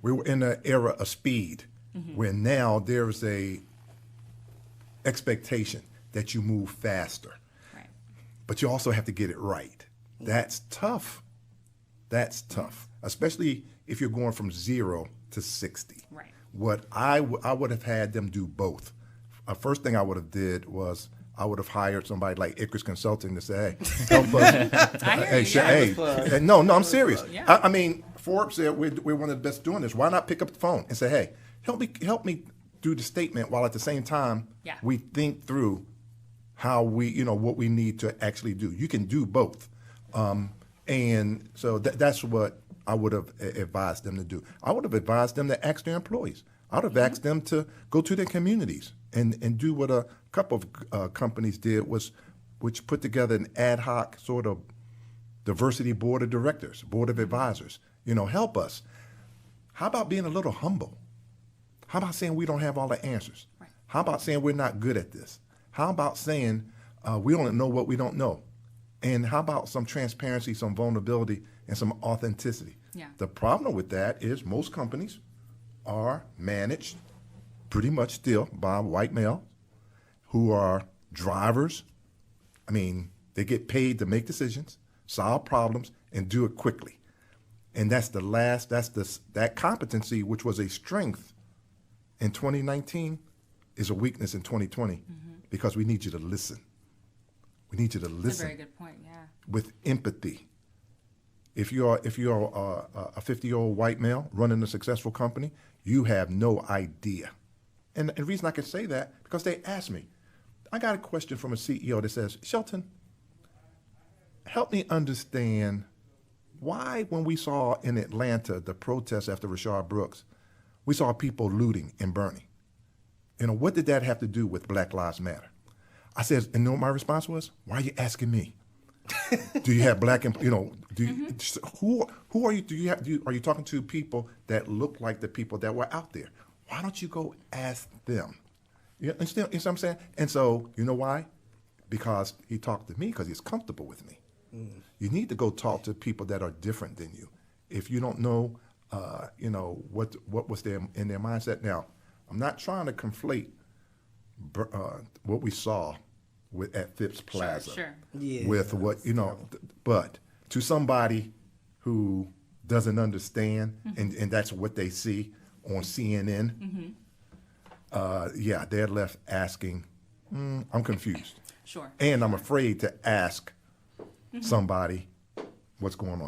We were in an era of speed, where now there's a expectation that you move faster, Right. but you also have to get it right. That's tough. That's tough, especially if you're going from 0 to 60. Right. What I would have had them do both. First thing I would have did was I would have hired somebody like Icarus Consulting to say, hey, help us. I hear you, yeah. Hey, no, I'm serious. Yeah. I mean, Forbes said we're one of the best doing this. Why not pick up the phone and say, hey, help me do the statement while at the same time Yeah. we think through how we, what we need to actually do. You can do both. And so that's what I would have advised them to do. I would have advised them to ask their employees. I would have asked them to go to their communities and do what a couple of companies did, which put together an ad hoc sort of diversity board of directors, board of advisors. Help us. How about being a little humble? How about saying we don't have all the answers? Right. How about saying we're not good at this? How about saying we don't know what we don't know? And how about some transparency, some vulnerability, and some authenticity? Yeah. The problem with that is most companies are managed pretty much still by white males who are drivers. I mean, they get paid to make decisions, solve problems, and do it quickly. And that competency, which was a strength in 2019, is a weakness in 2020 because we need you to listen. We need you to listen. That's a very good point, yeah. With empathy. If you're a 50-year-old white male running a successful company, you have no idea. And the reason I can say that, because they asked me. I got a question from a CEO that says, Shelton, help me understand why when we saw in Atlanta the protests after Rayshard Brooks, we saw people looting and burning. What did that have to do with Black Lives Matter? I said, and what my response was? Why are you asking me? Do you have black, who are you? Are you talking to people that look like the people that were out there? Why don't you go ask them? You understand what I'm saying? And so, you know why? Because he talked to me because he's comfortable with me. You need to go talk to people that are different than you. If you don't know, what was in their mindset. Now, I'm not trying to conflate what we saw at Phipps Plaza Sure. Yeah, with what, but to somebody who doesn't understand and that's what they see on CNN, they're left asking, I'm confused. Sure. And I'm afraid to ask somebody what's going on.